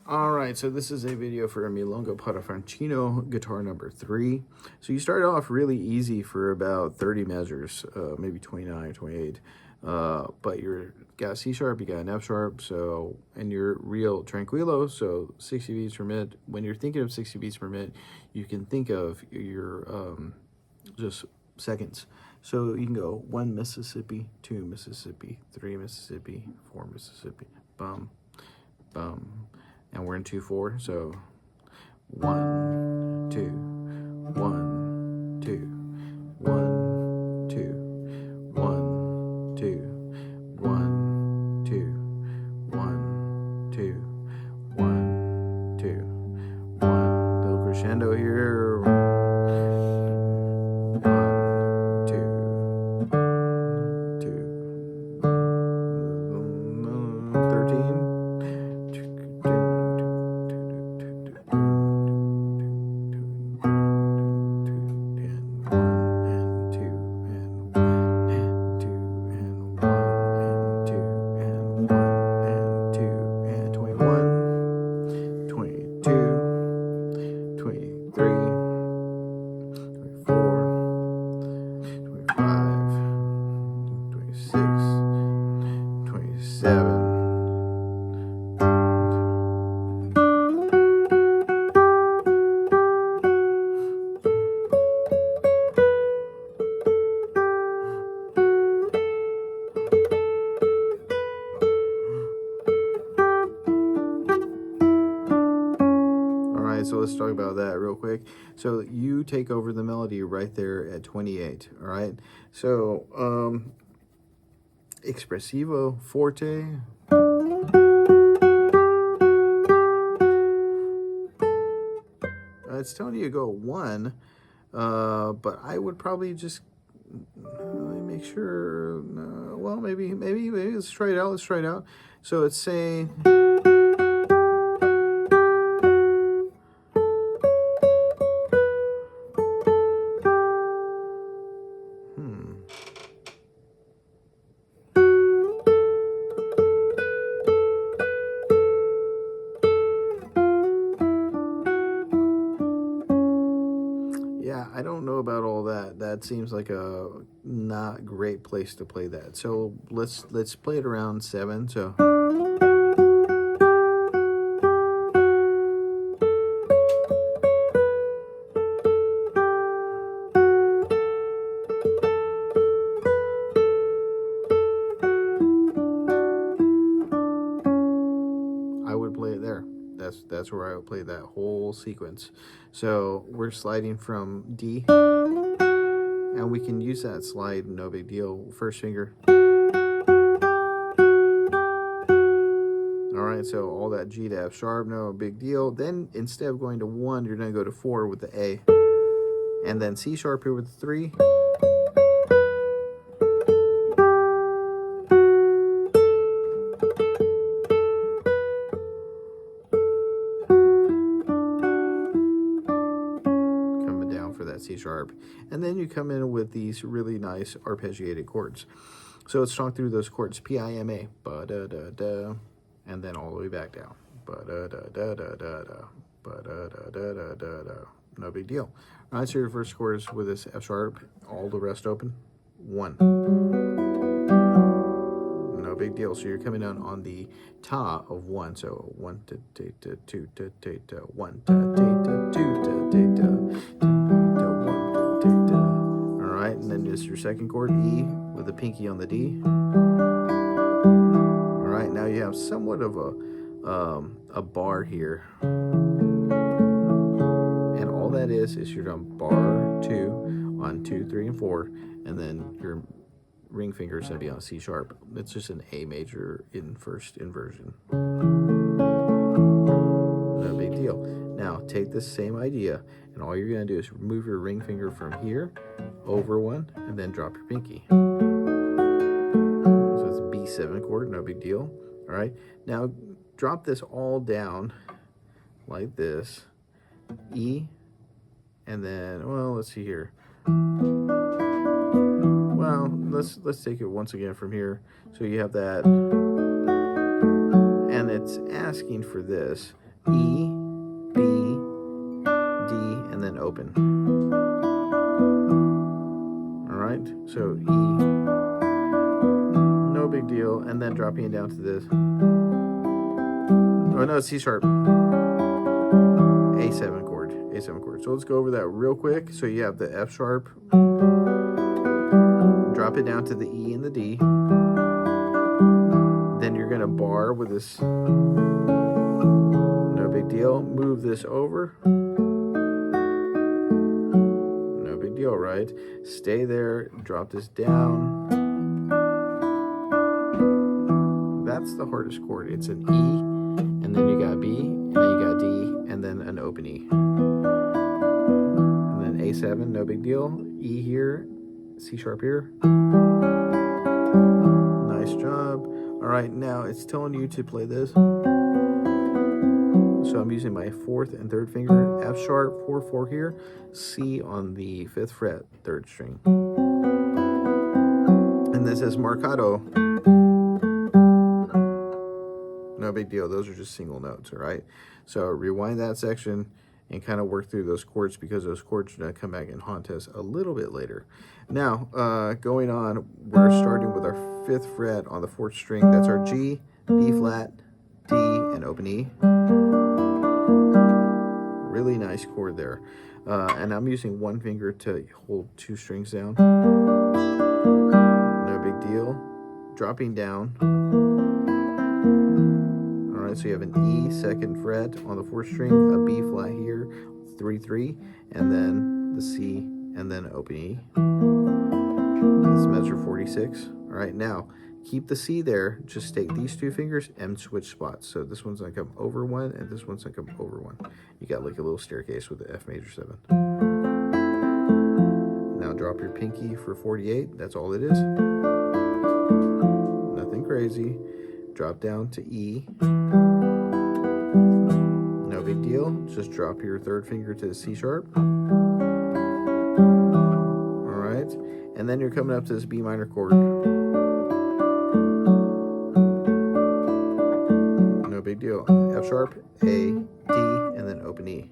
All right, so this is a video for a Milonga Franchino guitar number 3. So you start off really easy for about 30 measures, maybe 29, 28. But you got C sharp, you got an F sharp, so, and you're real tranquilo, so 60 beats per minute. When you're thinking of 60 beats per minute, you can think of your just seconds. So you can go 1 Mississippi, 2 Mississippi, 3 Mississippi, 4 Mississippi, bum, bum. And we're in 2/4, so 1, 2, 1, 2, 1, 2, 1, 2, 1, 2, 1, 2, 1, 2, 1. Little crescendo here. 1, 2, 2, 13. So let's talk about that real quick. So you take over the melody right there at 28, all right? So Expressivo forte. It's telling you to go 1, but I would probably just make sure, well, maybe let's try it out, So it's saying, I don't know about all that. That seems like a not great place to play that. So let's play it around 7. So I would play it there. That's where I would play that whole sequence. So we're sliding from D, and we can use that slide, no big deal. First finger. All right, so all that G to F sharp, no big deal. Then instead of going to 1, you're gonna go to 4 with the A, and then C sharp here with the 3. C sharp, and then you come in with these really nice arpeggiated chords. So let's talk through those chords. P-I-M-A, ba-da-da-da, and then all the way back down. Ba-da-da-da-da-da-da, ba-da-da-da-da-da-da. No big deal. All right, so your first chord is with this F sharp, all the rest open. 1. No big deal. So you're coming down on the ta of 1. So 1 ta ta ta 2 ta ta ta 1 ta ta ta 2 ta ta ta. Alright, and then just your second chord, E, with the pinky on the D. Alright, now you have somewhat of a bar here. And all that is you're on bar 2 on 2, 3, and 4, and then your ring finger is going to be on C sharp. It's just an A major in first inversion. No big deal. Now, take this same idea, and all you're going to do is move your ring finger from here over 1, and then drop your pinky. So it's a B7 chord, no big deal. All right, now drop this all down like this, E, and then, well, let's see here. Well, let's take it once again from here. So you have that, and it's asking for this. E, B, D, and then open. All right, so E, no big deal, and then dropping it down to this. Oh no, it's C sharp, A7 chord, A7 chord. So let's go over that real quick. So you have the F sharp, drop it down to the E and the D. Then you're gonna bar with this, no big deal. Move this over, no big deal, right? Stay there, drop this down. That's the hardest chord. It's an E, and then you got B, and then you got D, and then an open E. And then A7, no big deal. E here, C sharp here. Nice job. All right, now it's telling you to play this. So I'm using my 4th and 3rd finger, F sharp, 4/4 here, C on the 5th fret, 3rd string. And this is marcato. No big deal, those are just single notes, all right? So rewind that section and kind of work through those chords, because those chords are gonna come back and haunt us a little bit later. Now, going on, we're starting with our 5th fret on the 4th string. That's our G, B flat, D, and open E. Really nice chord there. And I'm using 1 finger to hold 2 strings down. No big deal. Dropping down. All right, so you have an E 2nd fret on the 4th string, a B flat here, 3/3, and then the C, and then open E. That's measure 46. All right, now keep the C there. Just take these 2 fingers and switch spots. So this one's gonna come over 1, and this one's gonna come over 1. You got like a little staircase with the F major 7. Now drop your pinky for 48. That's all it is. Nothing crazy. Drop down to E. No big deal. Just drop your 3rd finger to C sharp. All right, and then you're coming up to this B minor chord. No big deal. F sharp, A, D, and then open E.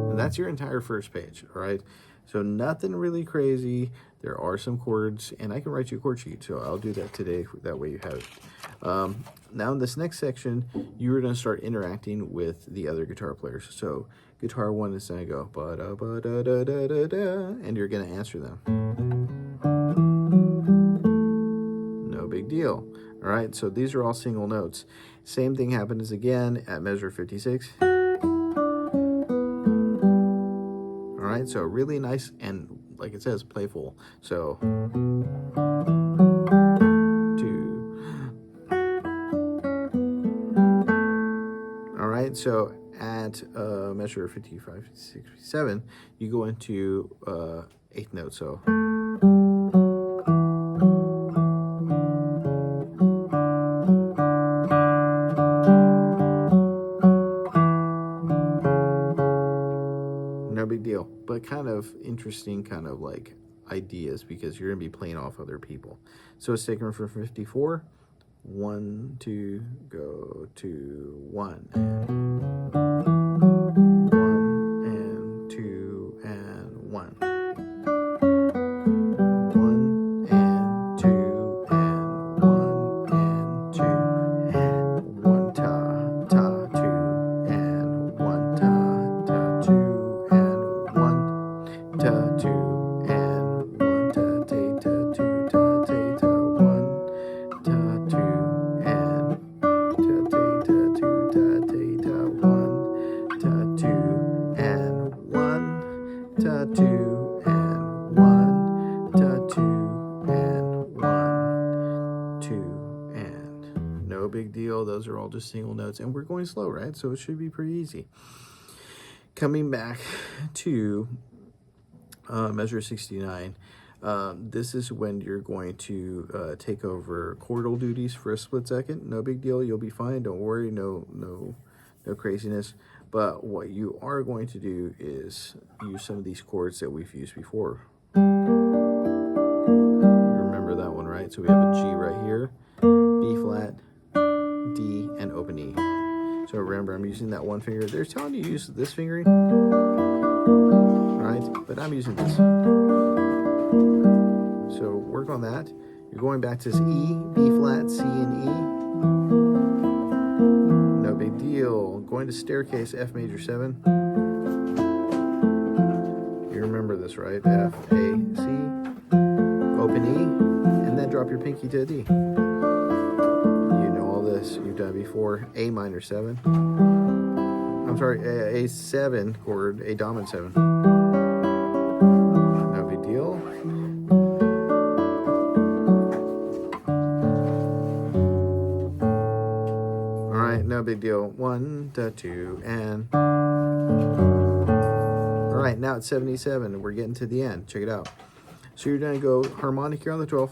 And that's your entire first page, all right? So nothing really crazy. There are some chords, and I can write you a chord sheet, so I'll do that today. That way you have it. Now in this next section, you're going to start interacting with the other guitar players. So guitar 1 is going to go ba-da, ba-da, da, da, da, da, and you're going to answer them. No big deal. All right, so these are all single notes. Same thing happens again at measure 56. All right, so really nice and, like it says, playful. So 2. All right, so at measure 55, 67, you go into 8th note. So no big deal, but kind of interesting, kind of like ideas, because you're gonna be playing off other people. So it's taken from 54. 1, 2, go to 1 and 2 and 1. 1 and 2 and 1 and 2 and 1 ta ta 2 and 1 ta ta 2 and 1 ta 2 and 1 ta ta ta 2 ta ta ta 1 ta 2 and ta ta ta 2 ta ta ta 1 ta 2 and 1 ta 2 and 1 ta 2 and 1 2 and no big deal. Those are all just single notes, and we're going slow, right? So it should be pretty easy. Coming back to measure 69, this is when you're going to take over chordal duties for a split second. No big deal, you'll be fine, don't worry, no craziness. But what you are going to do is use some of these chords that we've used before. You remember that one, right? So we have a G right here, I'm using that one finger. They're telling you to use this fingering, right? But I'm using this. So work on that. You're going back to this E, B flat, C, and E. No big deal. Going to staircase, F major 7. You remember this, right? F, A, C, open E, and then drop your pinky to a D. You know all this. You've done it before. A minor 7. I'm sorry, A 7 chord, A dominant 7. No big deal. All right, no big deal. 1 to 2 and. All right, now it's 77 and we're getting to the end. Check it out. So you're going to go harmonic here on the 12th.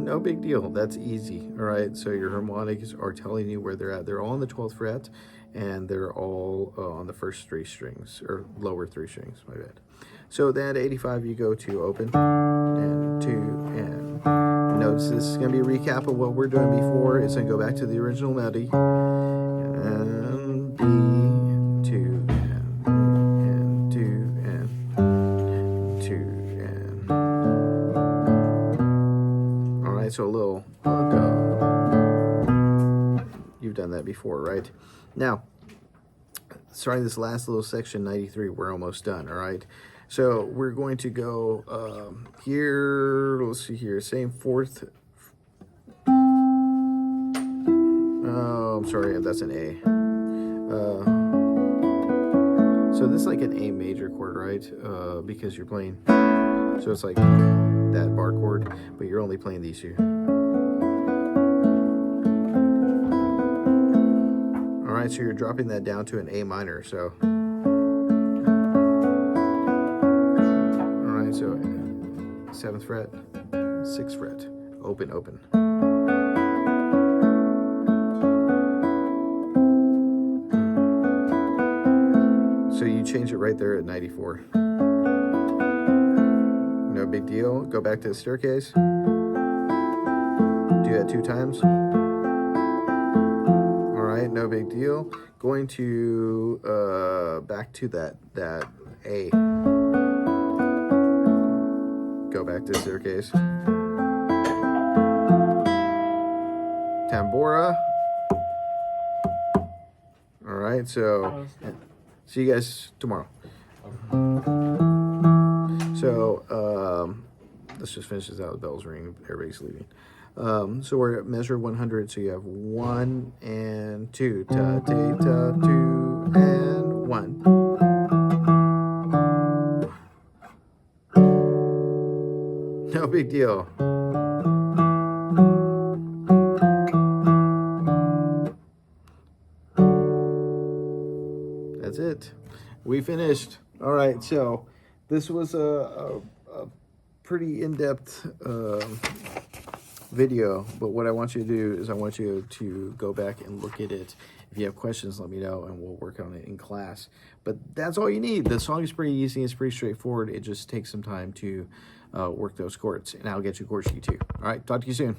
No big deal. That's easy. All right. So your harmonics are telling you where they're at. They're all on the 12th fret, and they're all on the first 3 strings, or lower 3 strings. My bad. So then at 85, you go to open and 2 and notice this is going to be a recap of what we're doing before. It's going to go back to the original melody and B 2 and 2 and 2 and. All right. So a little. You've done that before, right? Now, starting this last little section, 93, we're almost done, all right? So we're going to go here, let's see here, same 4th. Oh, I'm sorry, that's an A. So this is like an A major chord, right? Because you're playing, so it's like that bar chord, but you're only playing these two. All right, so you're dropping that down to an A minor, so. All right, so 7th fret, 6th fret, open, open. So you change it right there at 94. No big deal. Go back to the staircase. Do that 2 times. No big deal. Going to back to that A. Go back to the staircase. Tambora. All right, so see you guys tomorrow. So let's just finish this out. The bell's ringing. Everybody's leaving. So we're at measure 100. So you have 1 and 2, ta, ta, ta, 2 and 1. No big deal. That's it. We finished. All right. So this was a pretty in-depth video, but what I want you to do is I want you to go back and look at it. If you have questions, let me know and we'll work on it in class. But that's all you need. The song is pretty easy. It's pretty straightforward. It just takes some time to work those chords, and I'll get you a chord sheet too. All right, talk to you soon.